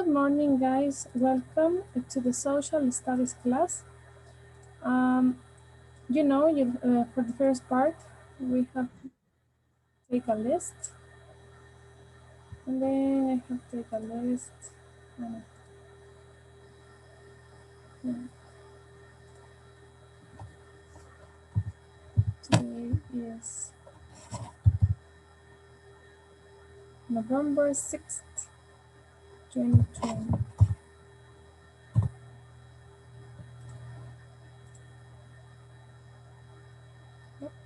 Good morning, guys. Welcome to the social studies class. For the first part, we have to take a list. And then I have to take a list. Today is November 6th, 2020.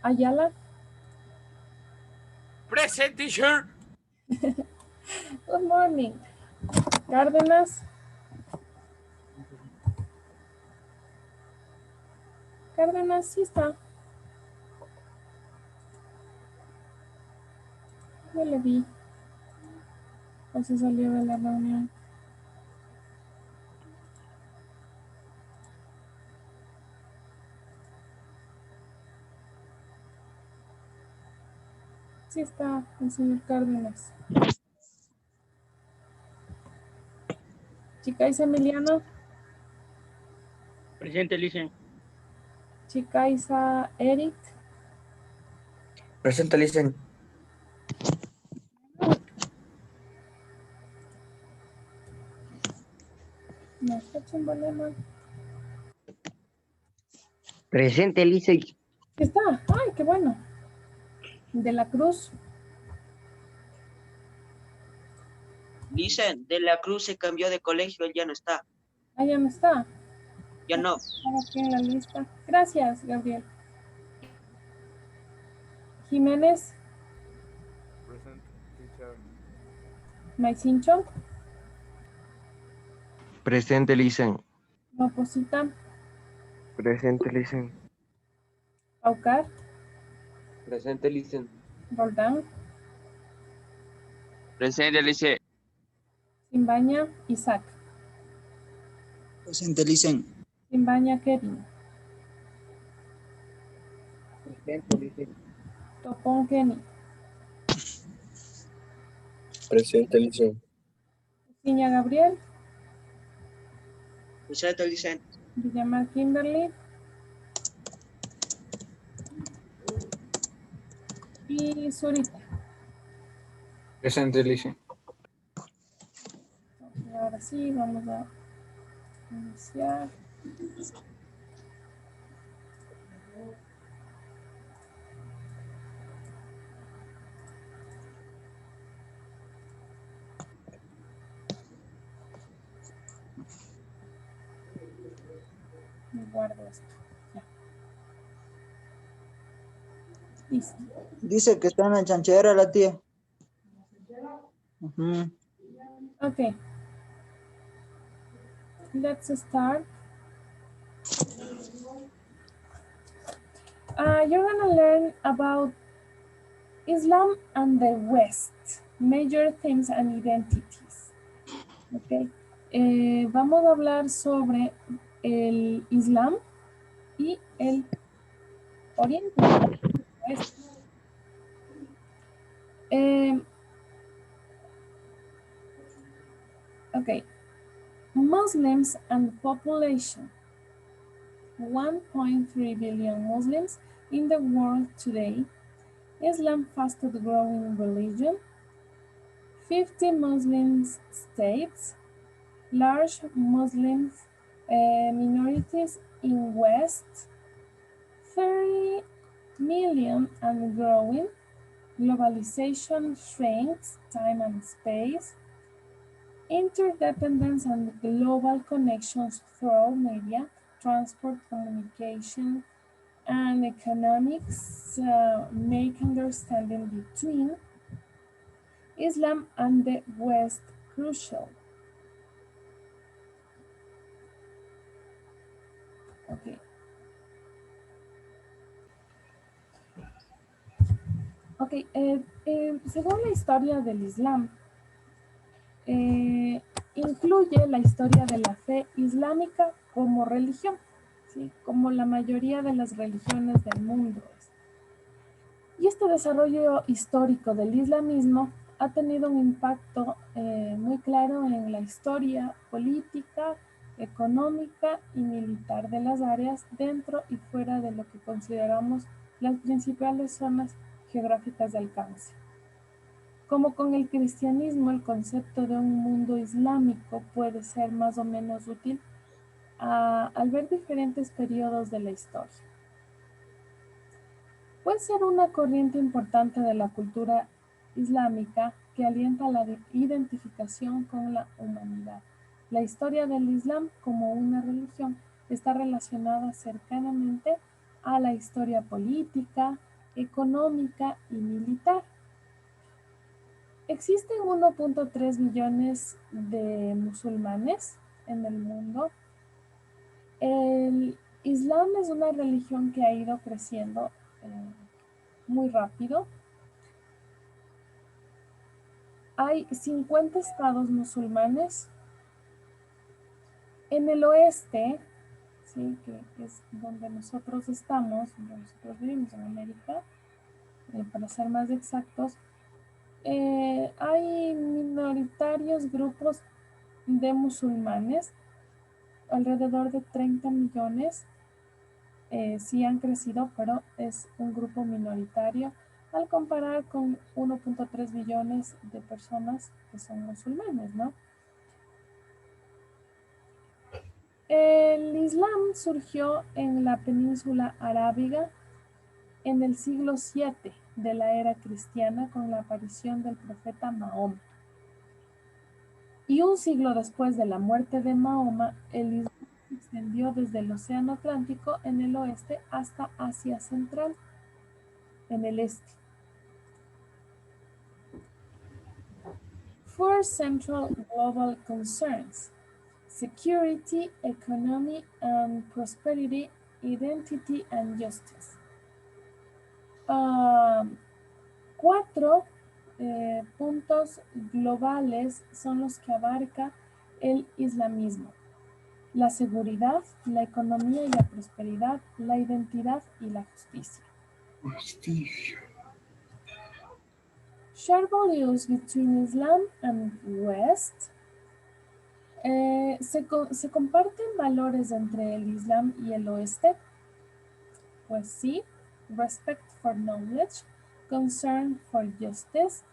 Ayala. Present, teacher. Good morning. Cárdenas. Cárdenas, sí está. Yo le vi. O se salió de la reunión. Sí está el señor Cárdenas. Chicais Emiliano. Presente, Licen. Chicaiza Eric. Presente, Licen. No está chimbolema. Presente, Licen. Está. Ay, qué bueno. De la Cruz. Dicen, de la Cruz se cambió de colegio, él ya no está. Ah, ya no está. Ya no. Estaba aquí en la lista. Gracias, Gabriel. Jiménez. Present, teacher. Maicincho. Presente, Licen. Moposita. Presente, Licen. Paucar. Presente, Licen. Roldán. Presente, Licen. Simbaña. Isaac. Presente, Licen. Simbaña Kevin. Presente, Licen. Topón Kenny. Presente, Licen. Ciña Gabriel. Presente, dicen. Villamar Kimberly. Y Zurita. Presente, Licen. Y ahora sí, vamos a iniciar. Y guardo esto. Ya. Listo. Dice que está en la chanchera la tía. Ujú. Okay. Let's start. You're gonna learn about Islam and the West, major themes and identities. Okay. Vamos a hablar sobre el Islam y el Oriente. Okay. Muslims and population. 1.3 billion Muslims in the world today. Islam fastest growing religion. 50 Muslim states. Large Muslim minorities in West. 30 million and growing. Globalization shrinks time and space. Interdependence and global connections through media, transport, communication, and economics make understanding between Islam and the West crucial. Okay. Okay, según la historia del Islam, incluye la historia de la fe islámica como religión, ¿sí? Como la mayoría de las religiones del mundo. Y este desarrollo histórico del islamismo ha tenido un impacto muy claro en la historia política, económica y militar de las áreas dentro y fuera de lo que consideramos las principales zonas geográficas de alcance. Como con el cristianismo, el concepto de un mundo islámico puede ser más o menos útil al ver diferentes periodos de la historia. Puede ser una corriente importante de la cultura islámica que alienta la identificación con la humanidad. La historia del Islam como una religión está relacionada cercanamente a la historia política, económica y militar. Existen 1.3 billones de musulmanes en el mundo. El Islam es una religión que ha ido creciendo muy rápido. Hay 50 estados musulmanes. En el oeste, ¿sí? Que es donde nosotros estamos, donde nosotros vivimos en América, para ser más exactos, hay minoritarios grupos de musulmanes, alrededor de 30 millones. Sí han crecido, pero es un grupo minoritario al comparar con 1.3 billones de personas que son musulmanes, ¿no? El Islam surgió en la península arábiga en el siglo VII de la era cristiana con la aparición del profeta Mahoma. Y un siglo después de la muerte de Mahoma, el Islam se extendió desde el Océano Atlántico en el oeste hasta Asia Central en el este. Four central global concerns: security, economy and prosperity, identity and justice. Cuatro puntos globales son los que abarca el islamismo: la seguridad, la economía y la prosperidad, la identidad y la justicia. Share values between Islam and West. ¿Se comparten valores entre el Islam y el oeste? Pues sí. Respect for knowledge, concern for justice,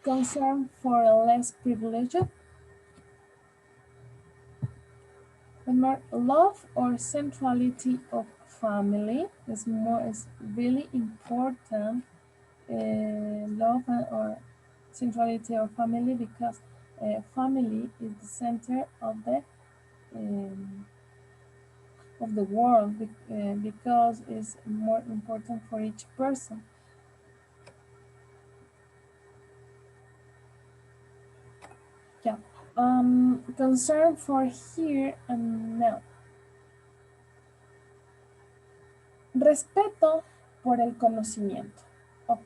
concern for less privileged, love or centrality of family is really important. Love or centrality of family, because family is the center of the world, because it's more important for each person. Yeah. Concern for here and now. Respeto por el conocimiento. Oh,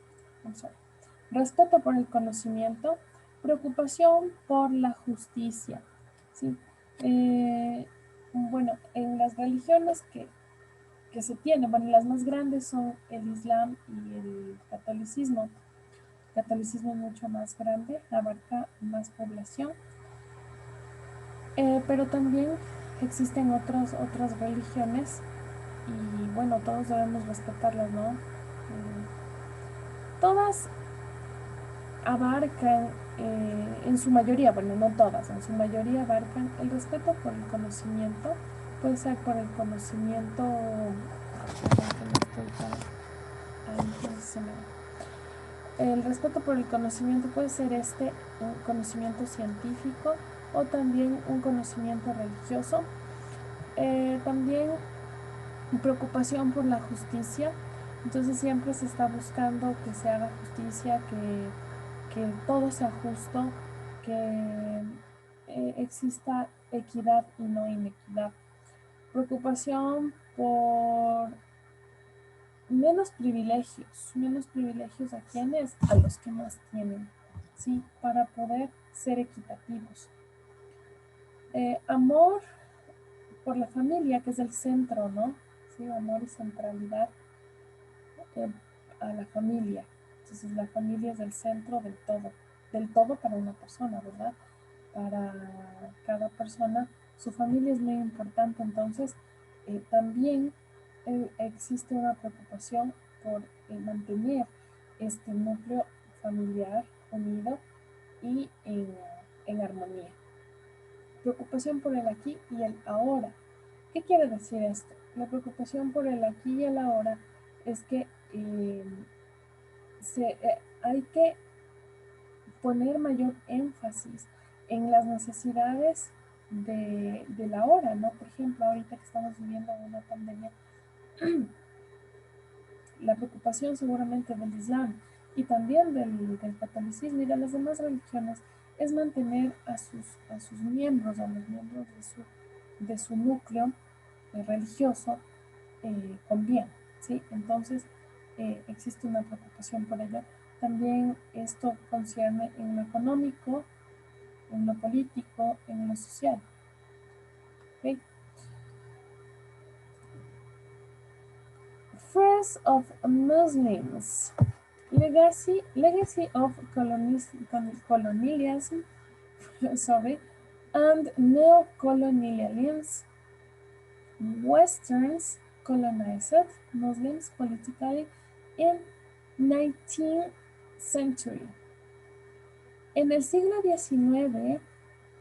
I'm sorry. Respeto por el conocimiento, preocupación por la justicia. ¿Sí? Bueno, en las religiones que se tienen, bueno, las más grandes son el Islam y el catolicismo. El catolicismo es mucho más grande, abarca más población. Pero también existen otras religiones y bueno, todos debemos respetarlas, ¿no? Todas abarcan, en su mayoría, bueno, no todas, en su mayoría abarcan el respeto por el conocimiento. Puede ser por el conocimiento, el respeto por el conocimiento puede ser un conocimiento científico o también un conocimiento religioso. También preocupación por la justicia. Entonces siempre se está buscando que se haga justicia, que todo sea justo, que exista equidad y no inequidad. Preocupación por menos privilegios a quienes, a los que más tienen, ¿sí? Para poder ser equitativos. Amor por la familia, que es el centro, ¿no? Sí, amor y centralidad. a la familia. Entonces la familia es el centro del todo para una persona, ¿verdad? Para cada persona, su familia es muy importante. Entonces también existe una preocupación por mantener este núcleo familiar unido y en armonía. Preocupación por el aquí y el ahora. ¿Qué quiere decir esto? La preocupación por el aquí y el ahora es que hay que poner mayor énfasis en las necesidades de la hora, ¿no? Por ejemplo, ahorita que estamos viviendo una pandemia, la preocupación seguramente del Islam y también del catolicismo y de las demás religiones es mantener a sus miembros, a los miembros de su núcleo religioso con bien, ¿sí? Entonces existe una preocupación por ello. También esto concierne en lo económico, en lo político, en lo social. ¿Okay? First of Muslims, legacy of colonialism, sorry, and neo-colonialism. Westerns colonized Muslims politically in 19th century. En el siglo XIX,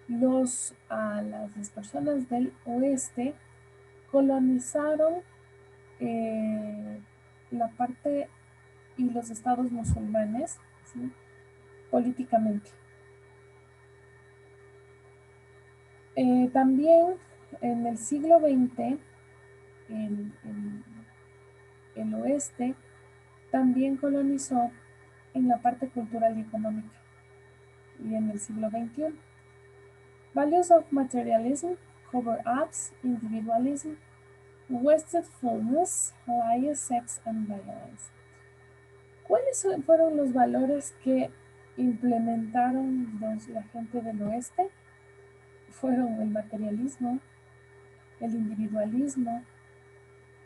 las personas del oeste colonizaron la parte y los estados musulmanes, ¿sí? Políticamente. También en el siglo XX, el oeste también colonizó en la parte cultural y económica. Y en el siglo XXI. Values of materialism, cover-ups, individualism, wastefulness, lies, sex, and violence. ¿Cuáles fueron los valores que implementaron la gente del oeste? Fueron el materialismo, el individualismo,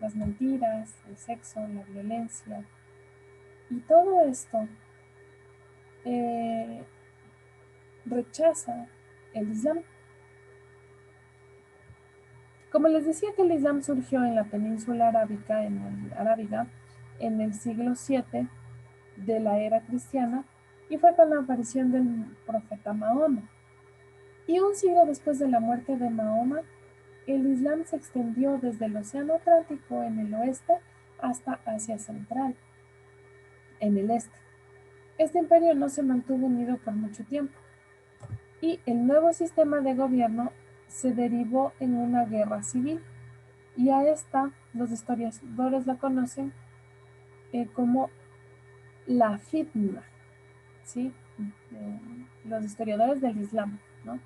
las mentiras, el sexo, la violencia. Y todo esto rechaza el Islam. Como les decía que el Islam surgió en la península arábiga, en el siglo VII de la era cristiana, y fue con la aparición del profeta Mahoma. Y un siglo después de la muerte de Mahoma, el Islam se extendió desde el Océano Atlántico en el oeste hasta Asia Central, en el este. Este imperio no se mantuvo unido por mucho tiempo, y el nuevo sistema de gobierno se derivó en una guerra civil, y a esta los historiadores la conocen como la fitna, ¿sí? Los historiadores del Islam, ¿no?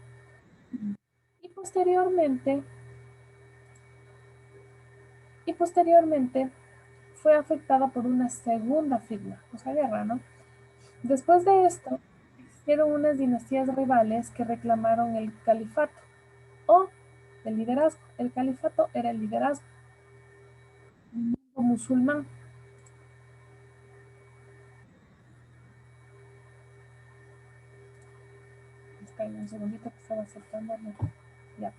Y posteriormente fue afectada por una segunda fitna, o sea, guerra, ¿no? Después de esto, existieron unas dinastías rivales que reclamaron el califato o el liderazgo. El califato era el liderazgo musulmán. Esperen un segundito que estaba aceptando. Ya.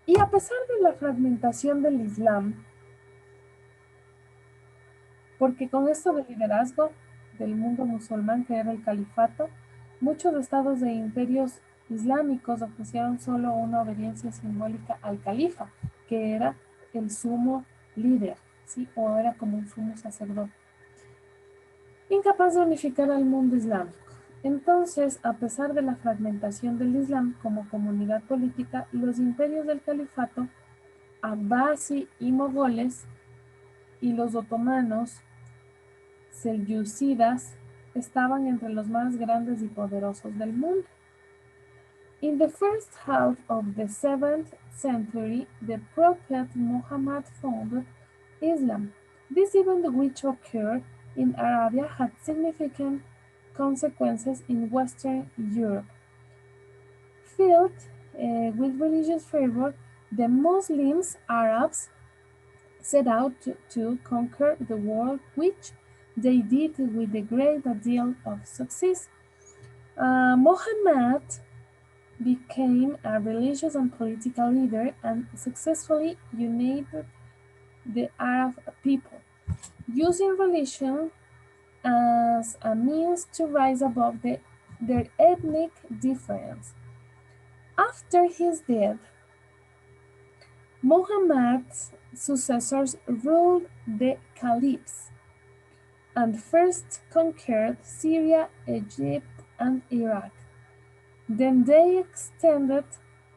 Y a pesar de la fragmentación del Islam, porque con esto del liderazgo del mundo musulmán, que era el califato, muchos estados de imperios islámicos ofrecieron solo una obediencia simbólica al califa, que era el sumo líder, ¿sí? O era como un sumo sacerdote, incapaz de unificar al mundo islámico. Entonces, a pesar de la fragmentación del Islam como comunidad política, los imperios del califato, Abbasi y mogoles, y los otomanos, selyúcidas, estaban entre los más grandes y poderosos del mundo. In the first half of the 7th century, the Prophet Muhammad founded Islam. This event, which occurred in Arabia, had significant consequences in Western Europe. Filled with religious fervor, the Muslims, Arabs, set out to conquer the world, which they did with a great deal of success. Muhammad became a religious and political leader and successfully united the Arab people, using religion as a means to rise above their ethnic difference. After his death, Muhammad's successors ruled the caliphs and first conquered Syria, Egypt, and Iraq. Then they extended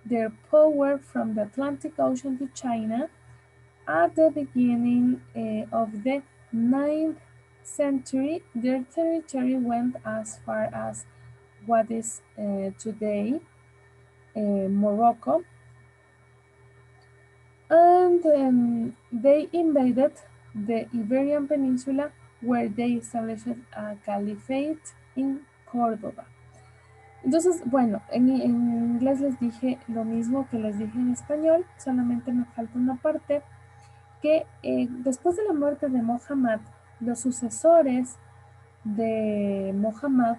their power from the Atlantic Ocean to China. At the beginning of the 9th century, their territory went as far as what is today Morocco, and they invaded the Iberian Peninsula, where they established a caliphate in Córdoba. Entonces, bueno, en inglés les dije lo mismo que les dije en español, solamente me falta una parte que después de la muerte de Muhammad, los sucesores de Muhammad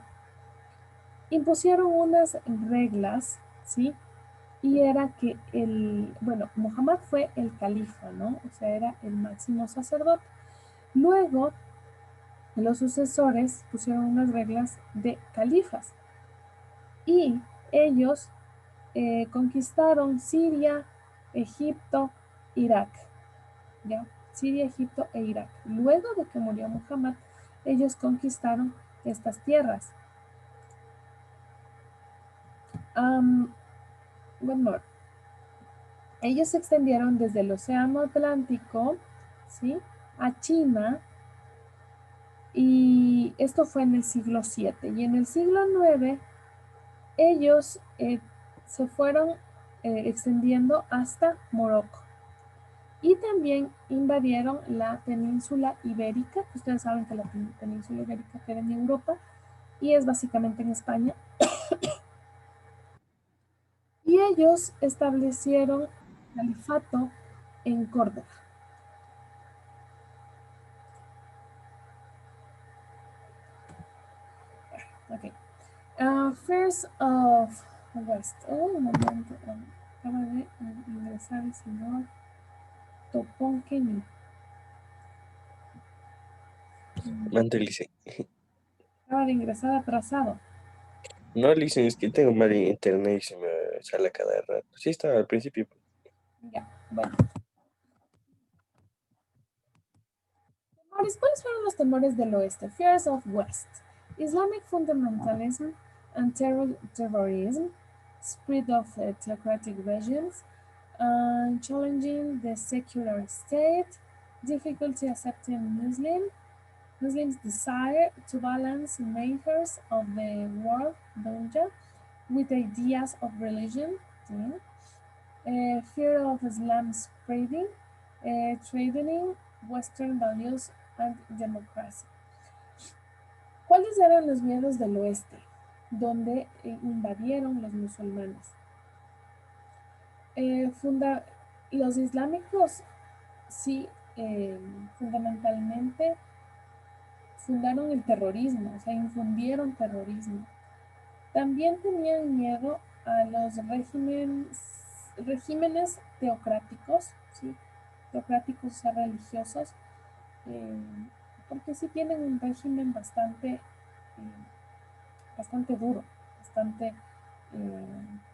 impusieron unas reglas, ¿sí? Y era que Muhammad fue el califa, ¿no? O sea, era el máximo sacerdote. Luego, los sucesores pusieron unas reglas de califas y ellos conquistaron Siria, Egipto, Irak, ¿ya? Siria, Egipto e Irak. Luego de que murió Muhammad, ellos conquistaron estas tierras. One more. Ellos se extendieron desde el Océano Atlántico, ¿sí?, a China, y esto fue en el siglo VII. Y en el siglo IX, ellos se fueron extendiendo hasta Morocco. Y también invadieron la península ibérica, que ustedes saben que la península ibérica queda en Europa y es básicamente en España. Y ellos establecieron califato en Córdoba. Okay. First of West. Un momento. Acaba de ingresar el señor Topón Kenny. Mande, Lice. Acaba de ingresar atrasado. No, Lice, es que tengo mal internet y se me sale a cada rato. Sí, estaba al principio. Ya, bueno. ¿Cuáles fueron los temores del oeste? Fears of West. Islamic fundamentalism and terrorism, spread of theocratic regimes, challenging the secular state, difficulty accepting Muslims' desire to balance measures of the world dunya with ideas of religion, fear of Islam spreading, threatening Western values and democracy. ¿Cuáles eran los miedos del oeste, donde invadieron los musulmanes? Los islámicos, sí, fundamentalmente fundaron el terrorismo, o sea, infundieron terrorismo. También tenían miedo a los regímenes teocráticos, ¿sí? Teocráticos, o sea, religiosos, porque sí tienen un régimen bastante duro, bastante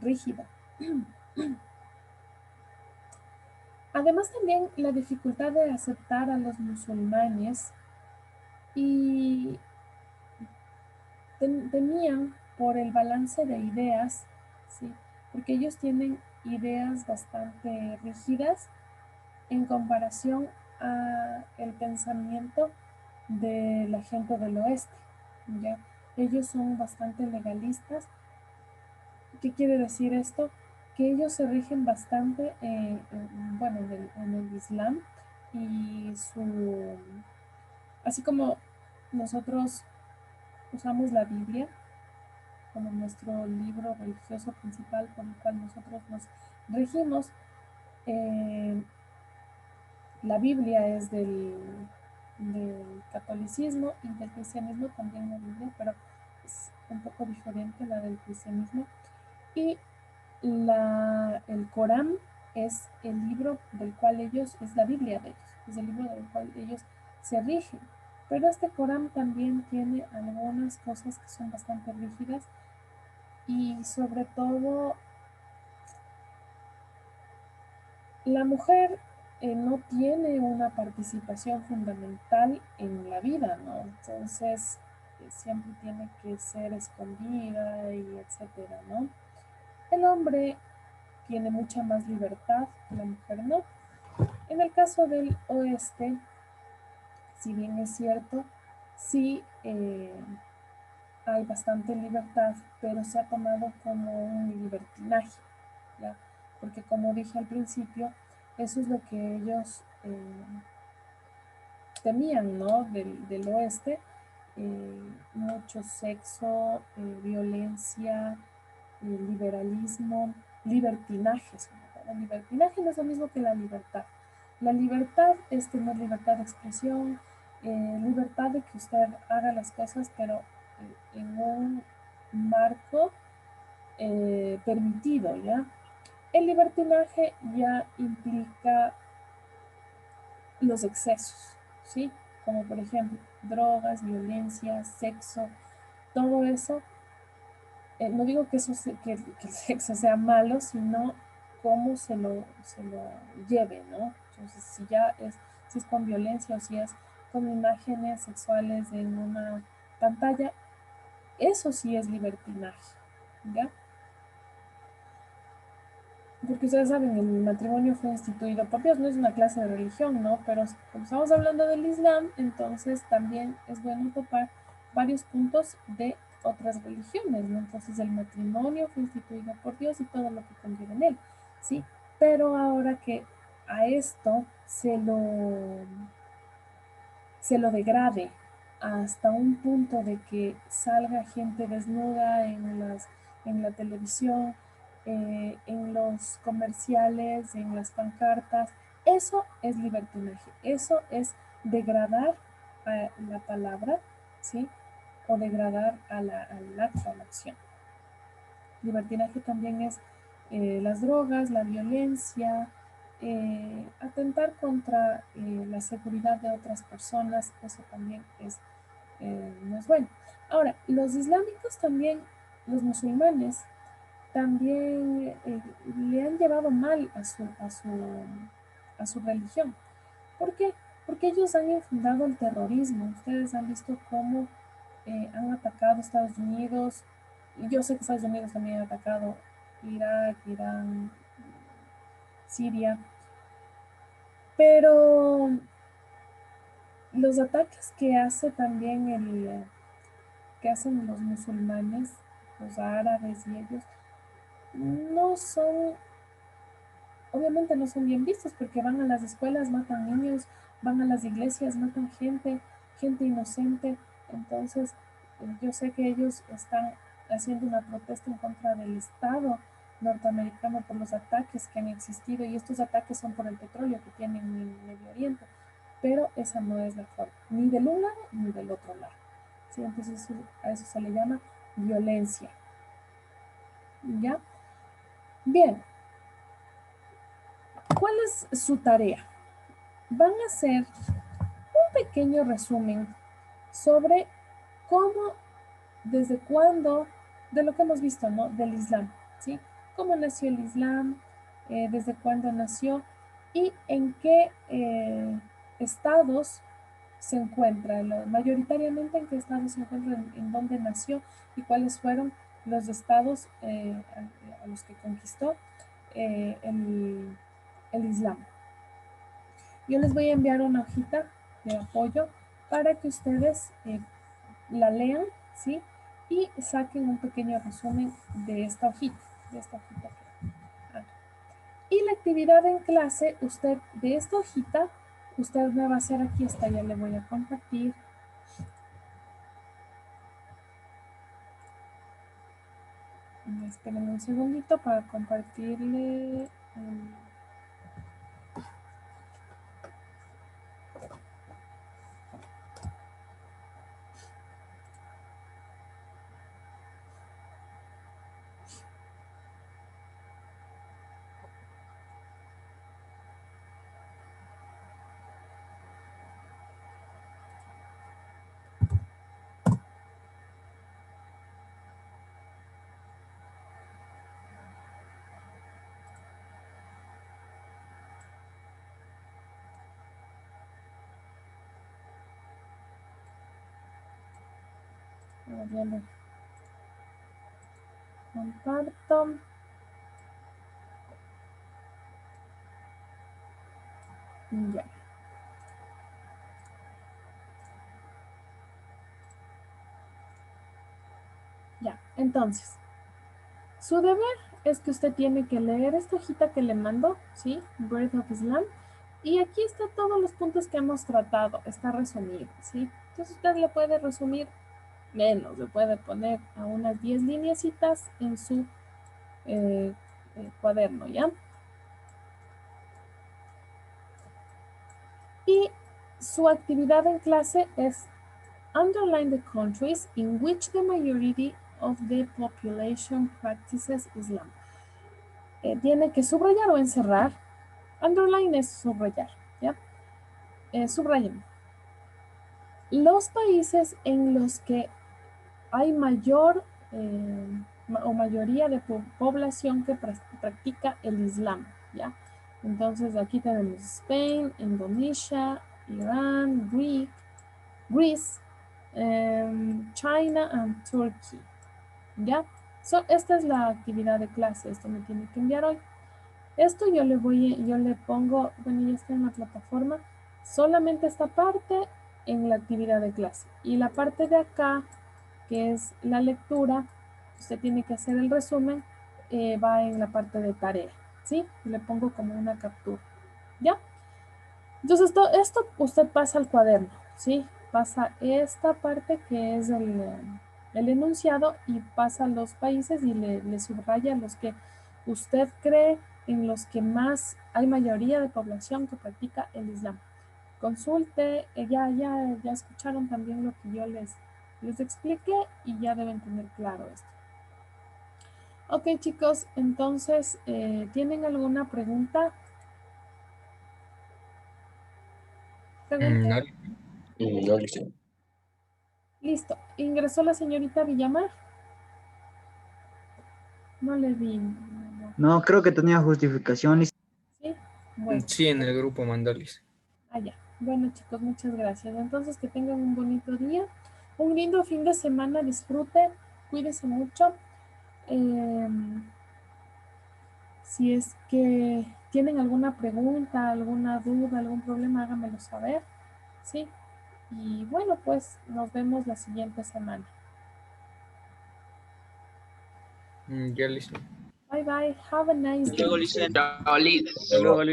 rígido. Además, también la dificultad de aceptar a los musulmanes, y temían por el balance de ideas, ¿sí? Porque ellos tienen ideas bastante rígidas en comparación a el pensamiento de la gente del oeste, ¿ya? Ellos son bastante legalistas. ¿Qué quiere decir esto? Que ellos se rigen bastante, bueno, en el Islam, y así como nosotros usamos la Biblia como nuestro libro religioso principal por el cual nosotros nos regimos, la Biblia es del catolicismo y del cristianismo también la Biblia, pero es un poco diferente la del cristianismo. Y el Corán es el libro del cual ellos, es la Biblia de ellos, es el libro del cual ellos se rigen. Pero este Corán también tiene algunas cosas que son bastante rígidas y sobre todo la mujer no tiene una participación fundamental en la vida, ¿no? Entonces siempre tiene que ser escondida y etcétera, ¿no? El hombre tiene mucha más libertad, la mujer no. En el caso del oeste, si bien es cierto, sí hay bastante libertad, pero se ha tomado como un libertinaje, ¿ya? Porque como dije al principio, eso es lo que ellos temían, ¿no? Del oeste, mucho sexo, violencia, liberalismo, libertinaje. El libertinaje no es lo mismo que la libertad. La libertad es tener libertad de expresión, libertad de que usted haga las cosas, pero en un marco permitido, ¿ya? El libertinaje ya implica los excesos, ¿sí? Como por ejemplo drogas, violencia, sexo, todo eso. No digo que, que el sexo sea malo, sino cómo se lo lleve, ¿no? Entonces, si es con violencia o si es con imágenes sexuales en una pantalla, eso sí es libertinaje, ¿ya? Porque ustedes saben, el matrimonio fue instituido por Dios, no es una clase de religión, ¿no? Pero como estamos hablando del Islam, entonces también es bueno topar varios puntos de otras religiones, ¿no? Entonces el matrimonio fue instituido por Dios y todo lo que conlleva en él, ¿sí? Pero ahora que a esto se lo degrade hasta un punto de que salga gente desnuda en la televisión, en los comerciales, en las pancartas. Eso es libertinaje, eso es degradar a la palabra, ¿sí? O degradar al acto, a la acción. Libertinaje también es las drogas, la violencia, atentar contra la seguridad de otras personas, eso también no es bueno. Ahora, los islámicos también, los musulmanes, también le han llevado mal a su religión. ¿Por qué? Porque ellos han infundado el terrorismo. Ustedes han visto cómo han atacado a Estados Unidos. Y yo sé que Estados Unidos también ha atacado Irak, Irán, Siria. Pero los ataques que hace también que hacen los musulmanes, los árabes y ellos, no son, obviamente no son bien vistos porque van a las escuelas, matan niños, van a las iglesias, matan gente inocente. Entonces, yo sé que ellos están haciendo una protesta en contra del Estado norteamericano por los ataques que han existido y estos ataques son por el petróleo que tienen en el Medio Oriente, pero esa no es la forma, ni del un lado ni del otro lado. ¿Sí? Entonces a eso se le llama violencia. ¿Ya? Bien, ¿cuál es su tarea? Van a hacer un pequeño resumen sobre cómo, desde cuándo, de lo que hemos visto, ¿no? Del Islam, ¿sí? Cómo nació el Islam, desde cuándo nació y en qué estados se encuentra, mayoritariamente en qué estados se encuentra, en dónde nació y cuáles fueron los estados a los que conquistó el Islam. Yo les voy a enviar una hojita de apoyo para que ustedes la lean, ¿sí? Y saquen un pequeño resumen de esta hojita, Y la actividad en clase, de esta hojita, usted me va a hacer aquí, esta ya le voy a compartir. Esperen un segundito para compartirle. A ver, ya lo comparto. Ya. Ya, entonces, su deber es que usted tiene que leer esta hojita que le mando, ¿sí? Birth of Islam. Y aquí están todos los puntos que hemos tratado, está resumido, ¿sí? Entonces usted le puede resumir menos, le puede poner a unas 10 lineecitas en su cuaderno, ¿ya? Y su actividad en clase es underline the countries in which the majority of the population practices Islam. Tiene que subrayar o encerrar. Underline es subrayar, ¿ya? Subrayen. Los países en los que hay mayor o mayoría de población que practica el Islam, ¿ya? Entonces aquí tenemos Spain, Indonesia, Irán, Greece, China and Turkey, ¿ya? Esta es la actividad de clase, esto me tiene que enviar hoy. Esto yo le pongo, bueno, ya está en la plataforma, solamente esta parte en la actividad de clase. Y la parte de acá, que es la lectura, usted tiene que hacer el resumen, va en la parte de tarea, ¿sí? Le pongo como una captura, ¿ya? Entonces, esto usted pasa al cuaderno, ¿sí? Pasa esta parte que es el enunciado y pasa a los países y le subraya los que usted cree en los que más hay mayoría de población que practica el Islam. Consulte, ya escucharon también lo que yo les expliqué y ya deben tener claro esto. Ok, chicos, entonces, ¿tienen alguna pregunta? No. No, listo. Listo. ¿Ingresó la señorita Villamar? No le vi. No. No, creo que tenía justificación. ¿Sí? Bueno. Sí, en el grupo mandó Lice. Ya. Bueno, chicos, muchas gracias. Entonces, que tengan un bonito día. Un lindo fin de semana. Disfrute. Cuídense mucho. Si es que tienen alguna pregunta, alguna duda, algún problema, háganmelo saber. ¿Sí? Y bueno, pues nos vemos la siguiente semana. Ya listo. Bye bye. Have a nice day. Luego, Licen. Chao, Liz.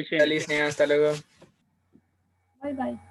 Ya Lice, hasta luego. Bye bye.